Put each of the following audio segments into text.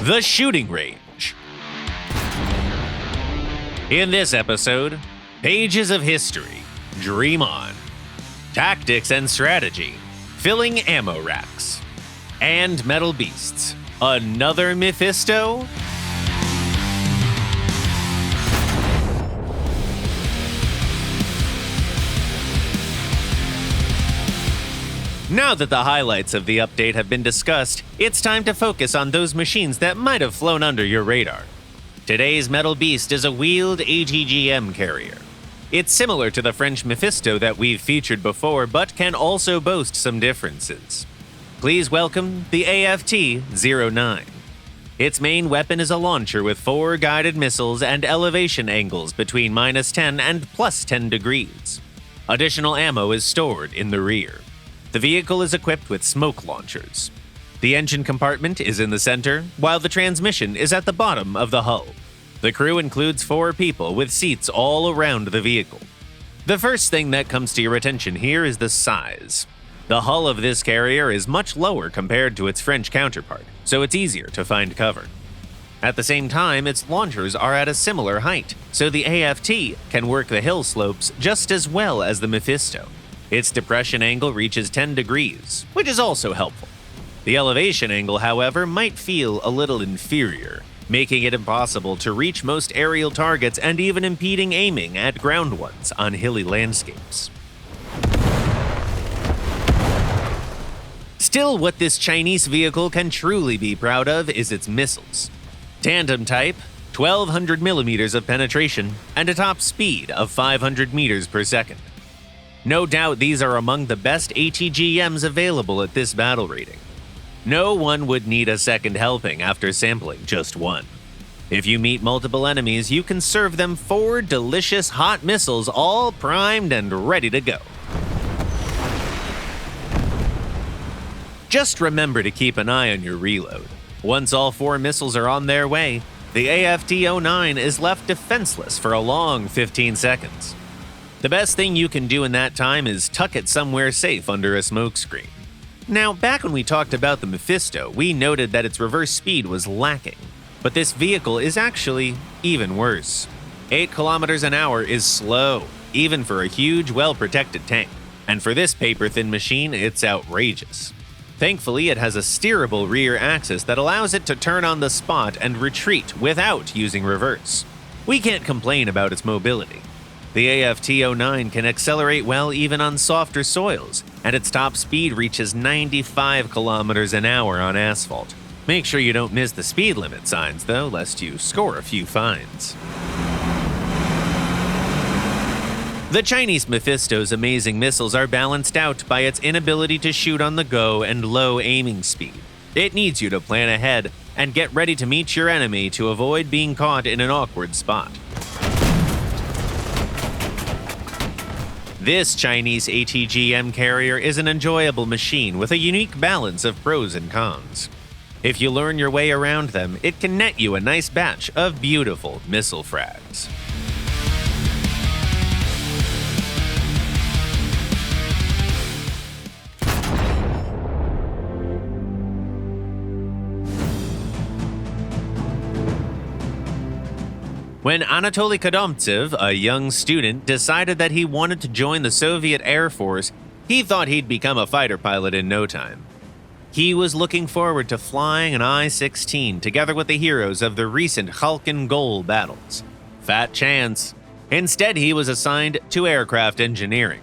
the shooting range. In this episode, pages of history, dream on, tactics and strategy, filling ammo racks, and metal beasts. Another Mephisto? Now that the highlights of the update have been discussed, it's time to focus on those machines that might have flown under your radar. Today's metal beast is a wheeled ATGM carrier. It's similar to the French Mephisto that we've featured before, but can also boast some differences. Please welcome the AFT-09. Its main weapon is a launcher with 4 guided missiles and elevation angles between -10 and +10 degrees. Additional ammo is stored in the rear. The vehicle is equipped with smoke launchers. The engine compartment is in the center, while the transmission is at the bottom of the hull. The crew includes 4 people with seats all around the vehicle. The first thing that comes to your attention here is the size. The hull of this carrier is much lower compared to its French counterpart, so it's easier to find cover. At the same time, its launchers are at a similar height, so the AFT can work the hill slopes just as well as the Mephisto. Its depression angle reaches 10 degrees, which is also helpful. The elevation angle, however, might feel a little inferior, making it impossible to reach most aerial targets and even impeding aiming at ground ones on hilly landscapes. Still, what this Chinese vehicle can truly be proud of is its missiles. Tandem type, 1200 millimeters of penetration, and a top speed of 500 meters per second. No doubt these are among the best ATGMs available at this battle rating. No one would need a second helping after sampling just one. If you meet multiple enemies, you can serve them 4 delicious hot missiles all primed and ready to go. Just remember to keep an eye on your reload. Once all 4 missiles are on their way, the AFT-09 is left defenseless for a long 15 seconds. The best thing you can do in that time is tuck it somewhere safe under a smokescreen. Now, back when we talked about the Mephisto, we noted that its reverse speed was lacking, but this vehicle is actually even worse. 8 kilometers an hour is slow, even for a huge, well-protected tank, and for this paper-thin machine, it's outrageous. Thankfully, it has a steerable rear axis that allows it to turn on the spot and retreat without using reverse. We can't complain about its mobility. The AFT-09 can accelerate well even on softer soils, and its top speed reaches 95 kilometers an hour on asphalt. Make sure you don't miss the speed limit signs, though, lest you score a few fines. The Chinese Mephisto's amazing missiles are balanced out by its inability to shoot on the go and low aiming speed. It needs you to plan ahead and get ready to meet your enemy to avoid being caught in an awkward spot. This Chinese ATGM carrier is an enjoyable machine with a unique balance of pros and cons. If you learn your way around them, it can net you a nice batch of beautiful missile frags. When Anatoly Kodomtsev, a young student, decided that he wanted to join the Soviet Air Force, he thought he'd become a fighter pilot in no time. He was looking forward to flying an I-16 together with the heroes of the recent Khalkhin Gol battles. Fat chance. Instead, he was assigned to aircraft engineering.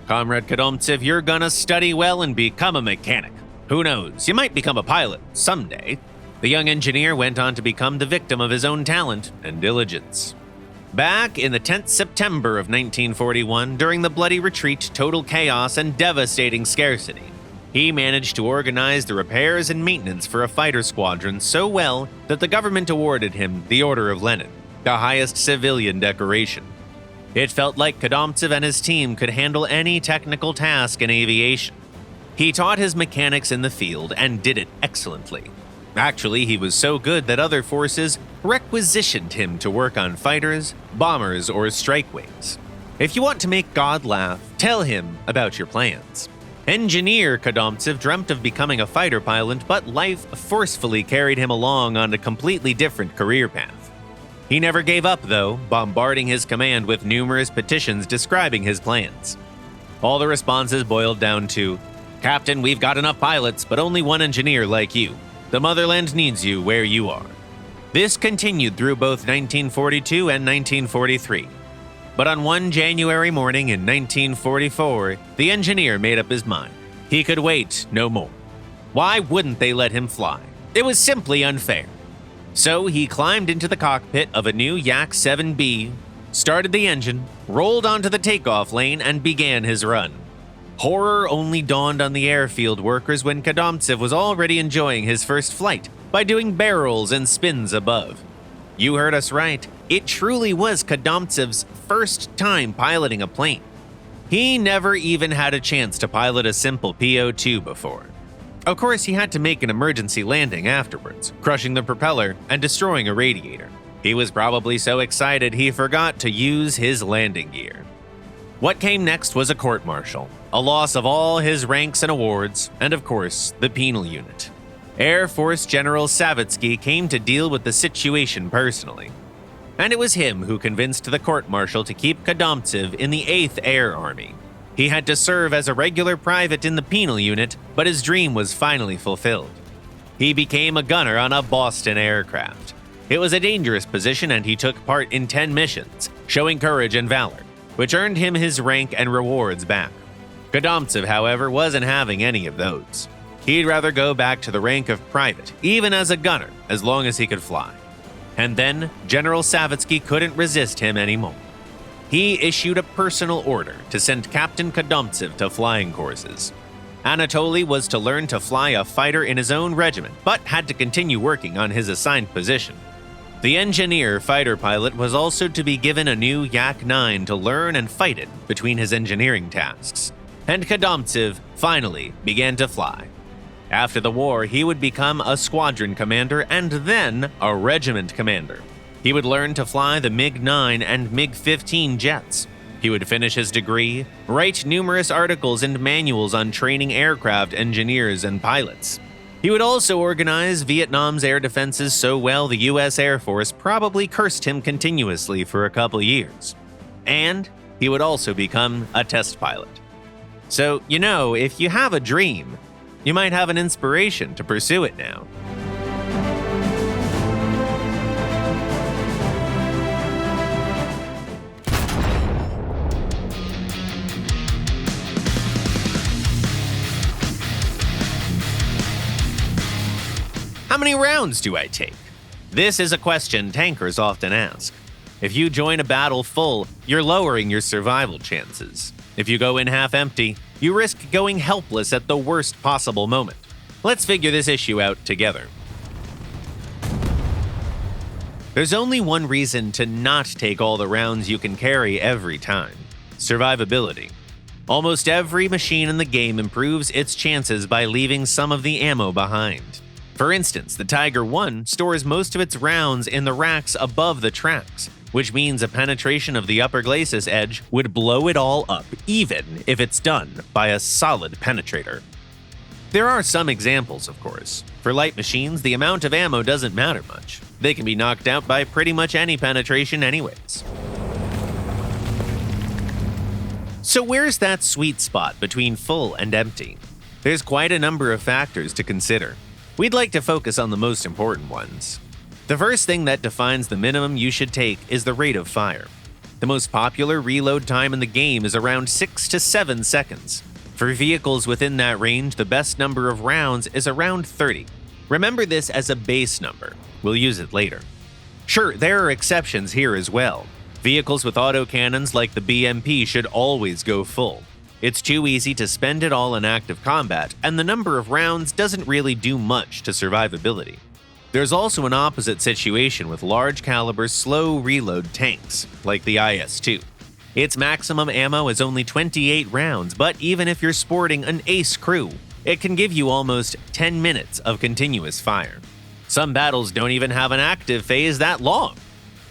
Comrade Kodomtsev, you're gonna study well and become a mechanic. Who knows, you might become a pilot someday. The young engineer went on to become the victim of his own talent and diligence. Back in the 10th September of 1941, during the bloody retreat, total chaos, and devastating scarcity, he managed to organize the repairs and maintenance for a fighter squadron so well that the government awarded him the Order of Lenin, the highest civilian decoration. It felt like Kodomtsev and his team could handle any technical task in aviation. He taught his mechanics in the field and did it excellently. Actually, he was so good that other forces requisitioned him to work on fighters, bombers, or strike wings. If you want to make God laugh, tell him about your plans. Engineer Kadomtsev dreamt of becoming a fighter pilot, but life forcefully carried him along on a completely different career path. He never gave up, though, bombarding his command with numerous petitions describing his plans. All the responses boiled down to, "Captain, we've got enough pilots, but only one engineer like you. The motherland needs you where you are." This continued through both 1942 and 1943. But on one January morning in 1944, the engineer made up his mind. He could wait no more. Why wouldn't they let him fly? It was simply unfair. So he climbed into the cockpit of a new Yak-7B, started the engine, rolled onto the takeoff lane, and began his run. Horror only dawned on the airfield workers when Kadomtsev was already enjoying his first flight by doing barrels and spins above. You heard us right. It truly was Kadomtsev's first time piloting a plane. He never even had a chance to pilot a simple PO-2 before. Of course, he had to make an emergency landing afterwards, crushing the propeller and destroying a radiator. He was probably so excited he forgot to use his landing gear. What came next was a court-martial, a loss of all his ranks and awards, and of course, the penal unit. Air Force General Savitsky came to deal with the situation personally. And it was him who convinced the court-martial to keep Kadomtsev in the 8th Air Army. He had to serve as a regular private in the penal unit, but his dream was finally fulfilled. He became a gunner on a Boston aircraft. It was a dangerous position and he took part in 10 missions, showing courage and valor, which earned him his rank and rewards back. Kadomtsev, however, wasn't having any of those. He'd rather go back to the rank of private, even as a gunner, as long as he could fly. And then, General Savitsky couldn't resist him anymore. He issued a personal order to send Captain Kadomtsev to flying courses. Anatoly was to learn to fly a fighter in his own regiment, but had to continue working on his assigned position. The engineer fighter pilot was also to be given a new Yak-9 to learn and fight it between his engineering tasks. And Kadomtsev finally began to fly. After the war, he would become a squadron commander and then a regiment commander. He would learn to fly the MiG-9 and MiG-15 jets. He would finish his degree, write numerous articles and manuals on training aircraft engineers and pilots. He would also organize Vietnam's air defenses so well the US Air Force probably cursed him continuously for a couple years. And he would also become a test pilot. So, if you have a dream, you might have an inspiration to pursue it now. How many rounds do I take? This is a question tankers often ask. If you join a battle full, you're lowering your survival chances. If you go in half empty, you risk going helpless at the worst possible moment. Let's figure this issue out together. There's only one reason to not take all the rounds you can carry every time: survivability. Almost every machine in the game improves its chances by leaving some of the ammo behind. For instance, the Tiger I stores most of its rounds in the racks above the tracks, which means a penetration of the upper glacis edge would blow it all up, even if it's done by a solid penetrator. There are some examples, of course. For light machines, the amount of ammo doesn't matter much. They can be knocked out by pretty much any penetration anyways. So where's that sweet spot between full and empty? There's quite a number of factors to consider. We'd like to focus on the most important ones. The first thing that defines the minimum you should take is the rate of fire. The most popular reload time in the game is around 6 to 7 seconds. For vehicles within that range, the best number of rounds is around 30. Remember this as a base number. We'll use it later. Sure, there are exceptions here as well. Vehicles with autocannons like the BMP should always go full. It's too easy to spend it all in active combat, and the number of rounds doesn't really do much to survivability. There's also an opposite situation with large caliber slow reload tanks, like the IS-2. Its maximum ammo is only 28 rounds, but even if you're sporting an ace crew, it can give you almost 10 minutes of continuous fire. Some battles don't even have an active phase that long.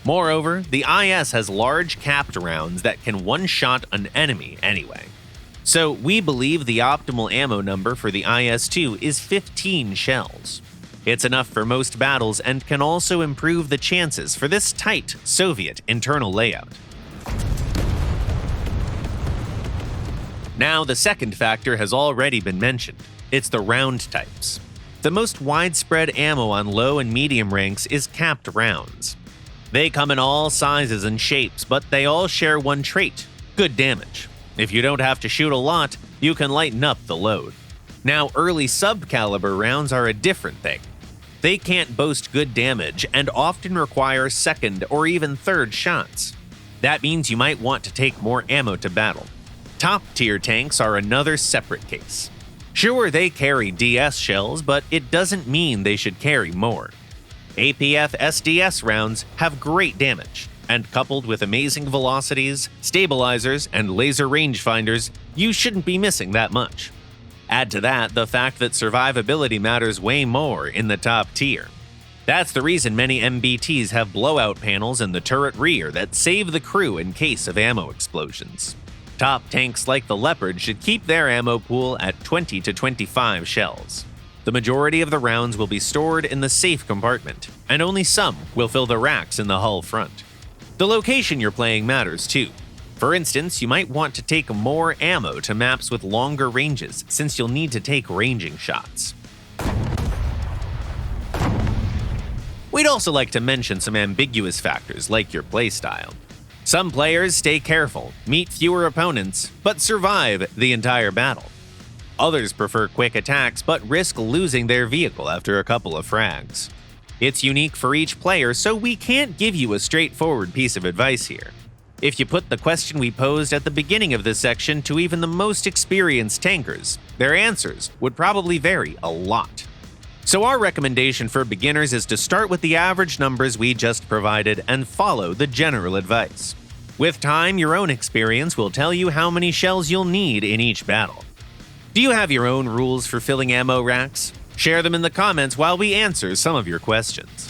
Moreover, the IS has large capped rounds that can one-shot an enemy anyway. So we believe the optimal ammo number for the IS-2 is 15 shells. It's enough for most battles and can also improve the chances for this tight Soviet internal layout. Now, the second factor has already been mentioned. It's the round types. The most widespread ammo on low and medium ranks is capped rounds. They come in all sizes and shapes, but they all share one trait: good damage. If you don't have to shoot a lot, you can lighten up the load. Now, early sub-caliber rounds are a different thing. They can't boast good damage and often require second or even third shots. That means you might want to take more ammo to battle. Top-tier tanks are another separate case. Sure, they carry DS shells, but it doesn't mean they should carry more. APF SDS rounds have great damage, and coupled with amazing velocities, stabilizers, and laser rangefinders, you shouldn't be missing that much. Add to that the fact that survivability matters way more in the top tier. That's the reason many MBTs have blowout panels in the turret rear that save the crew in case of ammo explosions. Top tanks like the Leopard should keep their ammo pool at 20 to 25 shells. The majority of the rounds will be stored in the safe compartment, and only some will fill the racks in the hull front. The location you're playing matters too. For instance, you might want to take more ammo to maps with longer ranges, since you'll need to take ranging shots. We'd also like to mention some ambiguous factors like your playstyle. Some players stay careful, meet fewer opponents, but survive the entire battle. Others prefer quick attacks but risk losing their vehicle after a couple of frags. It's unique for each player, so we can't give you a straightforward piece of advice here. If you put the question we posed at the beginning of this section to even the most experienced tankers, their answers would probably vary a lot. So our recommendation for beginners is to start with the average numbers we just provided and follow the general advice. With time, your own experience will tell you how many shells you'll need in each battle. Do you have your own rules for filling ammo racks? Share them in the comments while we answer some of your questions.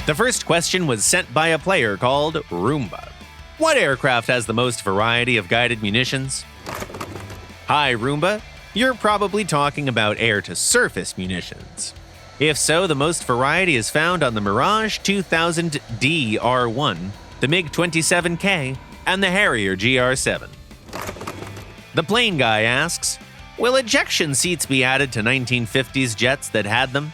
The first question was sent by a player called Roomba. What aircraft has the most variety of guided munitions? Hi, Roomba. You're probably talking about air-to-surface munitions. If so, the most variety is found on the Mirage 2000D R1, the MiG-27K, and the Harrier GR7. The plane guy asks, will ejection seats be added to 1950s jets that had them?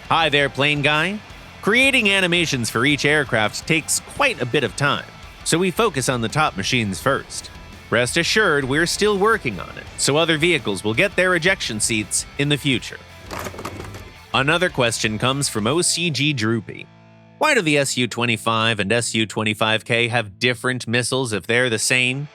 Hi there, plane guy. Creating animations for each aircraft takes quite a bit of time, so we focus on the top machines first. Rest assured, we're still working on it, so other vehicles will get their ejection seats in the future. Another question comes from OCG Droopy. Why do the Su-25 and Su-25K have different missiles if they're the same?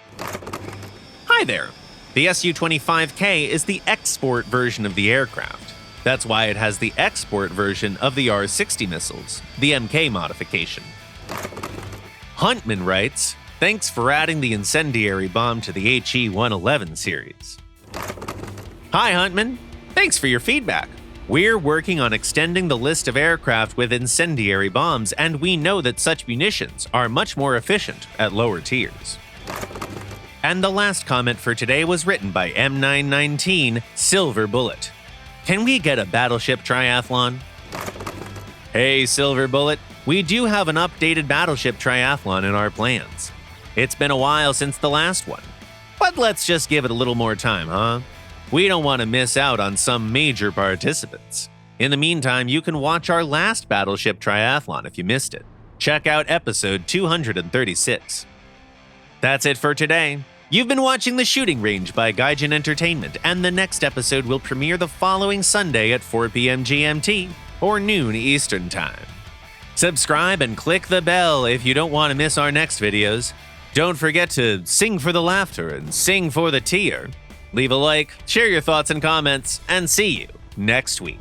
Hi there. The Su-25K is the export version of the aircraft. That's why it has the export version of the R-60 missiles, the MK modification. Huntman writes, thanks for adding the incendiary bomb to the HE-111 series. Hi, Huntman. Thanks for your feedback. We're working on extending the list of aircraft with incendiary bombs, and we know that such munitions are much more efficient at lower tiers. And the last comment for today was written by M919 Silver Bullet. Can we get a battleship triathlon? Hey, Silver Bullet, we do have an updated battleship triathlon in our plans. It's been a while since the last one, but let's just give it a little more time, huh? We don't want to miss out on some major participants. In the meantime, you can watch our last battleship triathlon if you missed it. Check out episode 236. That's it for today. You've been watching The Shooting Range by Gaijin Entertainment, and the next episode will premiere the following Sunday at 4 p.m. GMT or noon Eastern Time. Subscribe and click the bell if you don't want to miss our next videos. Don't forget to sing for the laughter and sing for the tier. Leave a like, share your thoughts and comments, and see you next week.